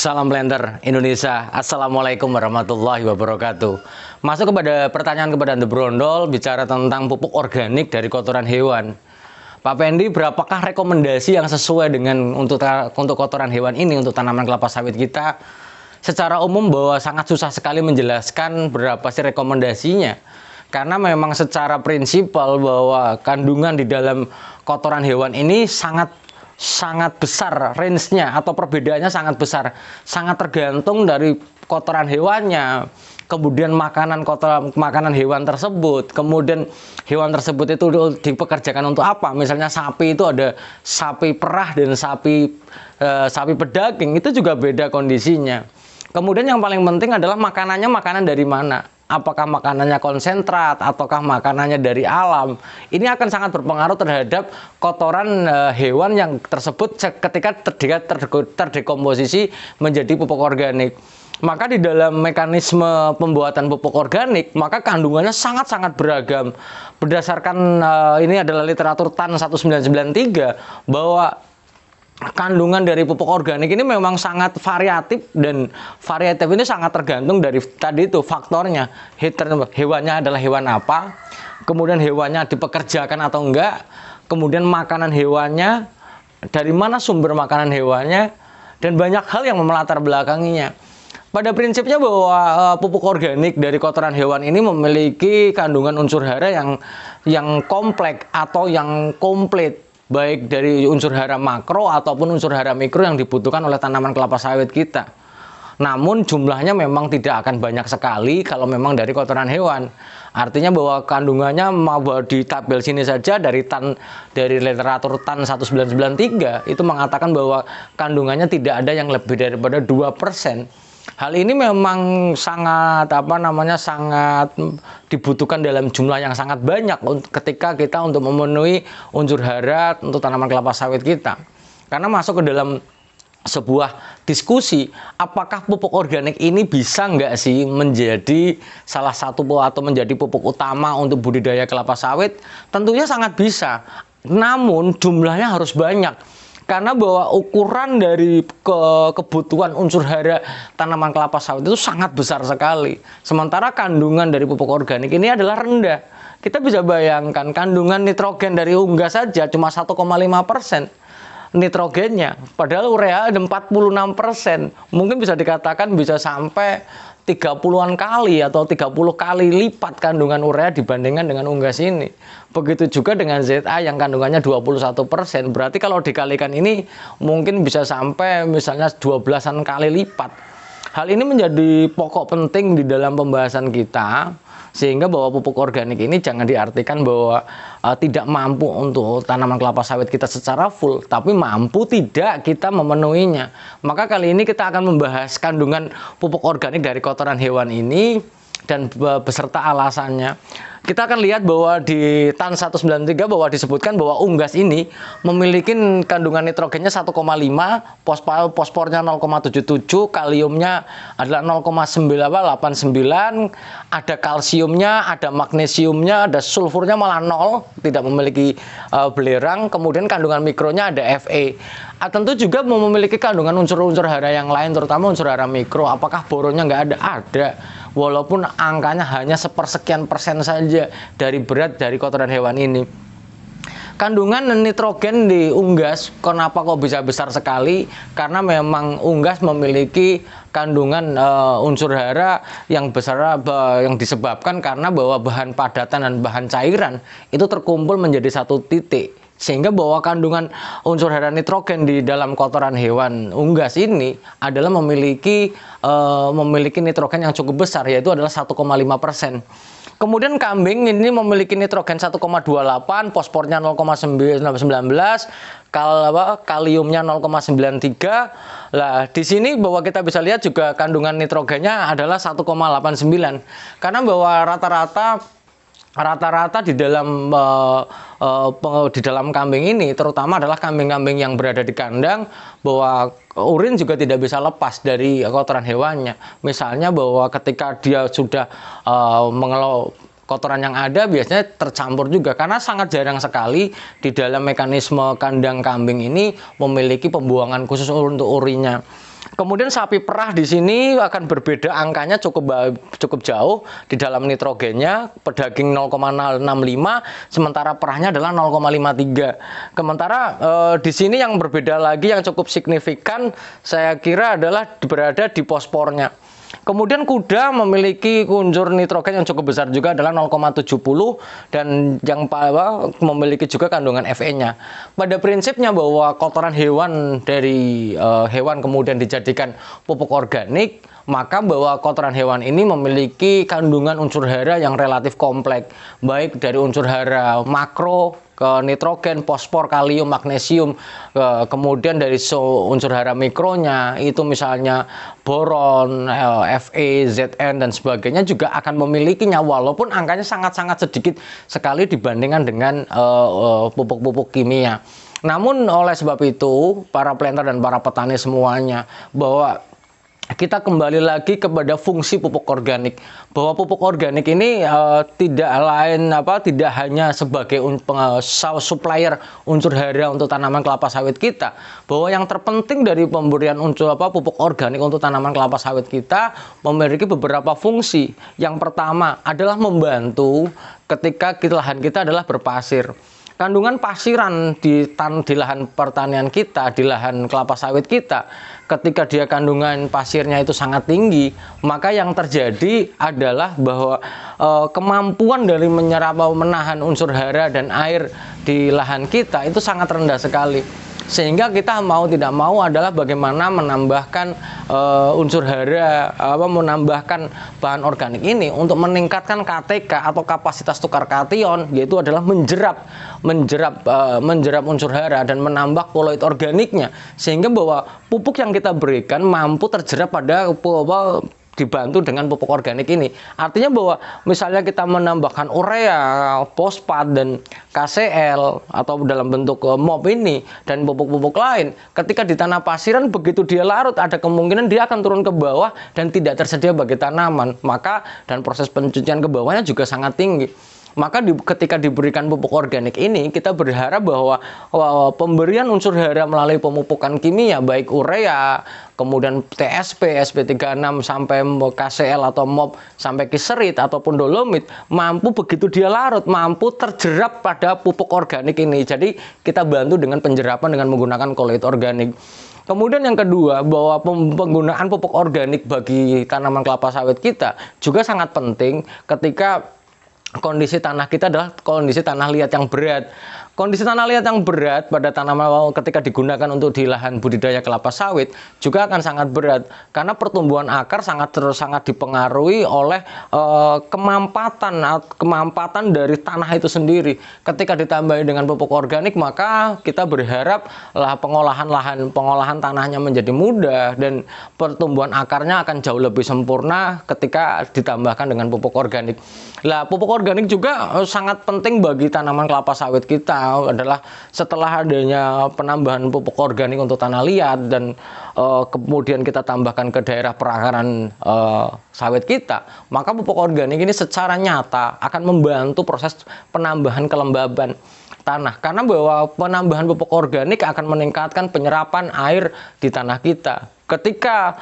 Salam Blender Indonesia. Assalamualaikum warahmatullahi wabarakatuh. Masuk kepada pertanyaan kepada The Brondol, bicara tentang pupuk organik dari kotoran hewan. Pak Pendi, berapakah rekomendasi yang sesuai dengan untuk kotoran hewan ini untuk tanaman kelapa sawit kita? Secara umum bahwa sangat susah sekali menjelaskan berapa sih rekomendasinya. Karena memang secara prinsipal bahwa kandungan di dalam kotoran hewan ini sangat besar range-nya atau perbedaannya sangat besar, sangat tergantung dari kotoran hewannya, kemudian makanan hewan tersebut, kemudian hewan tersebut itu dipekerjakan untuk apa. Misalnya sapi itu ada sapi perah dan sapi pedaging, itu juga beda kondisinya. Kemudian yang paling penting adalah makanannya makanan dari mana. Apakah makanannya konsentrat ataukah makanannya dari alam. Ini akan sangat berpengaruh terhadap kotoran hewan yang tersebut ketika terdekomposisi menjadi pupuk organik. Maka di dalam mekanisme pembuatan pupuk organik, maka kandungannya sangat-sangat beragam. Berdasarkan ini adalah literatur TAN 1993 bahwa kandungan dari pupuk organik ini memang sangat variatif, dan variatif ini sangat tergantung dari tadi itu faktornya. Hewannya adalah hewan apa, kemudian hewannya dipekerjakan atau enggak, kemudian makanan hewannya, dari mana sumber makanan hewannya, dan banyak hal yang melatar belakanginya. Pada prinsipnya bahwa pupuk organik dari kotoran hewan ini memiliki kandungan unsur hara yang kompleks atau yang komplit, baik dari unsur hara makro ataupun unsur hara mikro yang dibutuhkan oleh tanaman kelapa sawit kita. Namun jumlahnya memang tidak akan banyak sekali kalau memang dari kotoran hewan. Artinya bahwa kandungannya di tabel sini saja dari literatur TAN 1993 itu mengatakan bahwa kandungannya tidak ada yang lebih daripada 2%. Hal ini memang sangat sangat dibutuhkan dalam jumlah yang sangat banyak ketika kita untuk memenuhi unsur hara untuk tanaman kelapa sawit kita. Karena masuk ke dalam sebuah diskusi, apakah pupuk organik ini bisa nggak sih menjadi salah satu atau menjadi pupuk utama untuk budidaya kelapa sawit? Tentunya sangat bisa, namun jumlahnya harus banyak. Karena bahwa ukuran dari kebutuhan unsur hara tanaman kelapa sawit itu sangat besar sekali. Sementara kandungan dari pupuk organik ini adalah rendah. Kita bisa bayangkan kandungan nitrogen dari unggas saja cuma 1,5% nitrogennya. Padahal urea ada 46%. Mungkin bisa dikatakan bisa sampai 30-an kali atau 30 kali lipat kandungan urea dibandingkan dengan unggas ini. Begitu juga dengan ZA yang kandungannya 21%. Berarti kalau dikalikan ini mungkin bisa sampai misalnya 12-an kali lipat. Hal ini menjadi pokok penting di dalam pembahasan kita, sehingga bahwa pupuk organik ini jangan diartikan bahwa tidak mampu untuk tanaman kelapa sawit kita secara full, tapi mampu tidak kita memenuhinya. Maka kali ini kita akan membahas kandungan pupuk organik dari kotoran hewan ini dan beserta alasannya. Kita akan lihat bahwa di TAN 193 bahwa disebutkan bahwa unggas ini memiliki kandungan nitrogennya 1,5, fosfornya 0,77, kaliumnya adalah 0,89, ada kalsiumnya, ada magnesiumnya, ada sulfurnya malah 0, tidak memiliki belerang. Kemudian kandungan mikronya ada Fe. Tentu juga memiliki kandungan unsur-unsur hara yang lain, terutama unsur hara mikro. Apakah boronnya nggak ada? Ada. Walaupun angkanya hanya sepersekian persen saja dari berat dari kotoran hewan ini. Kandungan nitrogen di unggas kenapa kok bisa besar sekali? Karena memang unggas memiliki kandungan unsur hara yang besar, yang disebabkan karena bahwa bahan padatan dan bahan cairan itu terkumpul menjadi satu titik. Sehingga bahwa kandungan unsur hara nitrogen di dalam kotoran hewan unggas ini adalah memiliki nitrogen yang cukup besar, yaitu adalah 1,5%. Kemudian kambing ini memiliki nitrogen 1,28, fosfornya 0,19, kaliumnya 0,93. Lah, di sini bahwa kita bisa lihat juga kandungan nitrogennya adalah 1,89. Karena bahwa rata-rata di dalam kambing ini, terutama adalah kambing-kambing yang berada di kandang, bahwa urin juga tidak bisa lepas dari kotoran hewannya. Misalnya bahwa ketika dia sudah mengelola kotoran yang ada biasanya tercampur juga, karena sangat jarang sekali di dalam mekanisme kandang kambing ini memiliki pembuangan khusus untuk urinnya. Kemudian sapi perah di sini akan berbeda angkanya cukup jauh di dalam nitrogennya, pedaging 0,065 sementara perahnya adalah 0,53. Sementara di sini yang berbeda lagi yang cukup signifikan saya kira adalah berada di fosfornya. Kemudian kuda memiliki unsur nitrogen yang cukup besar juga adalah 0,70 dan yang memiliki juga kandungan Fe-nya. Pada prinsipnya bahwa kotoran hewan dari hewan kemudian dijadikan pupuk organik, maka bahwa kotoran hewan ini memiliki kandungan unsur hara yang relatif kompleks, baik dari unsur hara makro ke nitrogen, fosfor, kalium, magnesium, kemudian dari unsur hara mikronya itu misalnya boron, Fe, Zn dan sebagainya juga akan memilikinya walaupun angkanya sangat-sangat sedikit sekali dibandingkan dengan pupuk-pupuk kimia. Namun oleh sebab itu para planter dan para petani semuanya bahwa kita kembali lagi kepada fungsi pupuk organik, bahwa pupuk organik ini tidak hanya sebagai supplier unsur hara untuk tanaman kelapa sawit kita, bahwa yang terpenting dari pemberian pupuk organik untuk tanaman kelapa sawit kita memiliki beberapa fungsi. Yang pertama adalah membantu ketika lahan kita adalah berpasir. Kandungan pasiran di lahan pertanian kita, di lahan kelapa sawit kita, ketika dia kandungan pasirnya itu sangat tinggi, maka yang terjadi adalah bahwa kemampuan dari menahan unsur hara dan air di lahan kita itu sangat rendah sekali. Sehingga kita mau tidak mau adalah bagaimana menambahkan unsur hara, menambahkan bahan organik ini untuk meningkatkan KTK atau kapasitas tukar kation, yaitu adalah menjerap unsur hara dan menambah koloid organiknya, sehingga bahwa pupuk yang kita berikan mampu terjerap pada dibantu dengan pupuk organik ini. Artinya bahwa misalnya kita menambahkan urea, fosfat dan KCl atau dalam bentuk MOP ini dan pupuk-pupuk lain, ketika di tanah pasiran begitu dia larut ada kemungkinan dia akan turun ke bawah dan tidak tersedia bagi tanaman. Maka dan proses pencucian ke bawahnya juga sangat tinggi. Maka ketika diberikan pupuk organik ini, kita berharap bahwa pemberian unsur hara melalui pemupukan kimia, baik urea, kemudian TSP, SP36 sampai KCl atau MOP sampai kiserit ataupun dolomit, mampu begitu dia larut, mampu terjerap pada pupuk organik ini. Jadi kita bantu dengan penjerapan dengan menggunakan koloid organik. Kemudian yang kedua, bahwa penggunaan pupuk organik bagi tanaman kelapa sawit kita juga sangat penting ketika kondisi tanah kita adalah kondisi tanah liat yang berat. Kondisi tanah liat yang berat pada tanaman ketika digunakan untuk di lahan budidaya kelapa sawit juga akan sangat berat karena pertumbuhan akar sangat dipengaruhi oleh kemampatan dari tanah itu sendiri. Ketika ditambahi dengan pupuk organik, maka kita berharap pengolahan tanahnya menjadi mudah dan pertumbuhan akarnya akan jauh lebih sempurna ketika ditambahkan dengan pupuk organik. Lah, pupuk organik juga sangat penting bagi tanaman kelapa sawit kita adalah setelah adanya penambahan pupuk organik untuk tanah liat dan kemudian kita tambahkan ke daerah perakaran sawit kita, maka pupuk organik ini secara nyata akan membantu proses penambahan kelembaban tanah, karena bahwa penambahan pupuk organik akan meningkatkan penyerapan air di tanah kita. Ketika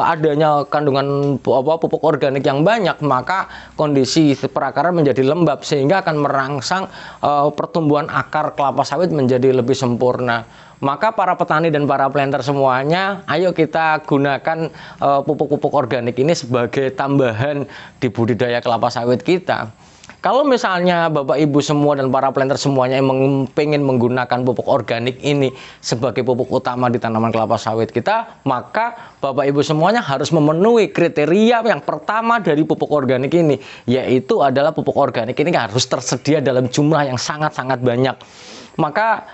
adanya kandungan pupuk organik yang banyak, maka kondisi perakaran menjadi lembab sehingga akan merangsang pertumbuhan akar kelapa sawit menjadi lebih sempurna. Maka para petani dan para planter semuanya, ayo kita gunakan pupuk-pupuk organik ini sebagai tambahan di budidaya kelapa sawit kita. Kalau misalnya Bapak Ibu semua dan para planter semuanya yang ingin menggunakan pupuk organik ini sebagai pupuk utama di tanaman kelapa sawit kita, maka Bapak Ibu semuanya harus memenuhi kriteria yang pertama dari pupuk organik ini, yaitu adalah pupuk organik ini harus tersedia dalam jumlah yang sangat-sangat banyak. Maka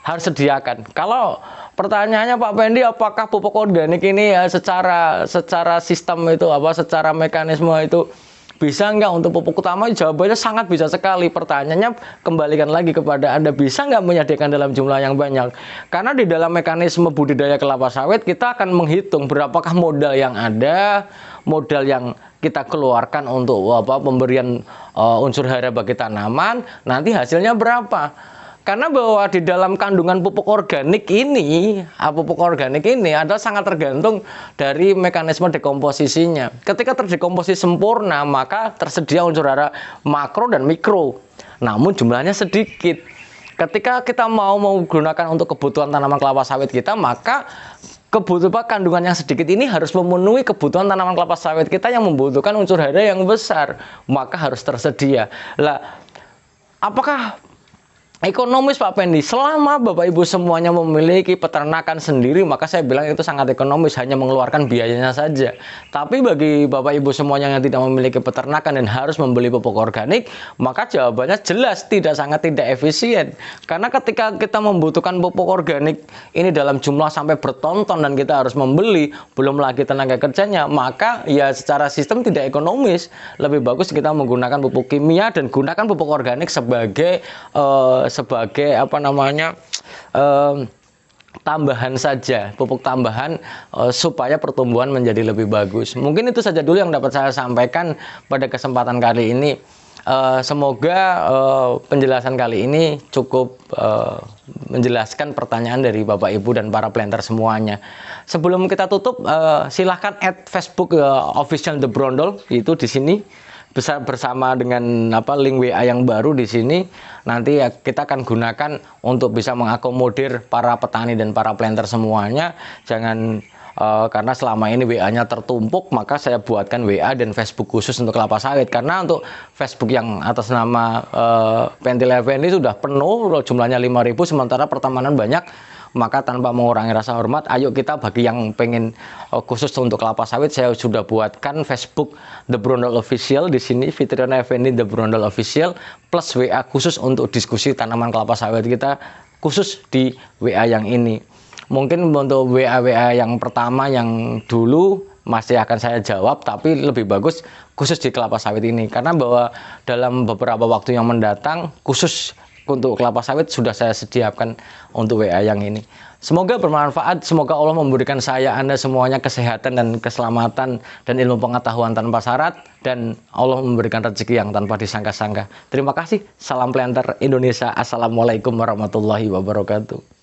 harus sediakan. Kalau pertanyaannya Pak Pendi, apakah pupuk organik ini ya secara sistem itu secara mekanisme itu bisa nggak untuk pupuk utama? Jawabannya sangat bisa sekali. Pertanyaannya kembalikan lagi kepada Anda, bisa nggak menyediakan dalam jumlah yang banyak? Karena di dalam mekanisme budidaya kelapa sawit kita akan menghitung berapakah modal yang ada, modal yang kita keluarkan untuk pemberian unsur hara bagi tanaman, nanti hasilnya berapa. Karena bahwa di dalam kandungan pupuk organik ini adalah sangat tergantung dari mekanisme dekomposisinya. Ketika terdekomposisi sempurna, maka tersedia unsur hara makro dan mikro. Namun jumlahnya sedikit. Ketika kita mau menggunakan untuk kebutuhan tanaman kelapa sawit kita, maka kebutuhan kandungan yang sedikit ini harus memenuhi kebutuhan tanaman kelapa sawit kita yang membutuhkan unsur hara yang besar, maka harus tersedia. Lah, apakah ekonomis Pak Pendi? Selama Bapak Ibu semuanya memiliki peternakan sendiri, maka saya bilang itu sangat ekonomis, hanya mengeluarkan biayanya saja. Tapi bagi Bapak Ibu semuanya yang tidak memiliki peternakan dan harus membeli pupuk organik, maka jawabannya jelas sangat tidak efisien. Karena ketika kita membutuhkan pupuk organik ini dalam jumlah sampai bertonton dan kita harus membeli, belum lagi tenaga kerjanya, maka ya secara sistem tidak ekonomis. Lebih bagus kita menggunakan pupuk kimia dan gunakan pupuk organik sebagai tambahan saja, pupuk tambahan supaya pertumbuhan menjadi lebih bagus. Mungkin itu saja dulu yang dapat saya sampaikan pada kesempatan kali ini. Semoga penjelasan kali ini cukup menjelaskan pertanyaan dari Bapak Ibu dan para planter semuanya. Sebelum kita tutup, silahkan add Facebook official The Brondol, itu di sini. Bisa bersama dengan link WA yang baru di sini. Nanti ya kita akan gunakan untuk bisa mengakomodir para petani dan para planter semuanya. Jangan karena selama ini WA-nya tertumpuk, maka saya buatkan WA dan Facebook khusus untuk kelapa sawit. Karena untuk Facebook yang atas nama Pentil Effendi sudah penuh, jumlahnya 5.000, sementara pertemanan banyak. Maka tanpa mengurangi rasa hormat, ayo kita bagi yang pengen khusus untuk kelapa sawit, saya sudah buatkan Facebook The Brondol Official di sini, Fitriana Effendi The Brondol Official, plus WA khusus untuk diskusi tanaman kelapa sawit kita khusus di WA yang ini. Mungkin untuk WA yang pertama yang dulu masih akan saya jawab, tapi lebih bagus khusus di kelapa sawit ini, karena bahwa dalam beberapa waktu yang mendatang khusus untuk kelapa sawit sudah saya sediakan untuk WA yang ini. Semoga bermanfaat, semoga Allah memberikan saya, Anda semuanya kesehatan dan keselamatan dan ilmu pengetahuan tanpa syarat, dan Allah memberikan rezeki yang tanpa disangka-sangka. Terima kasih, salam planter Indonesia. Assalamualaikum warahmatullahi wabarakatuh.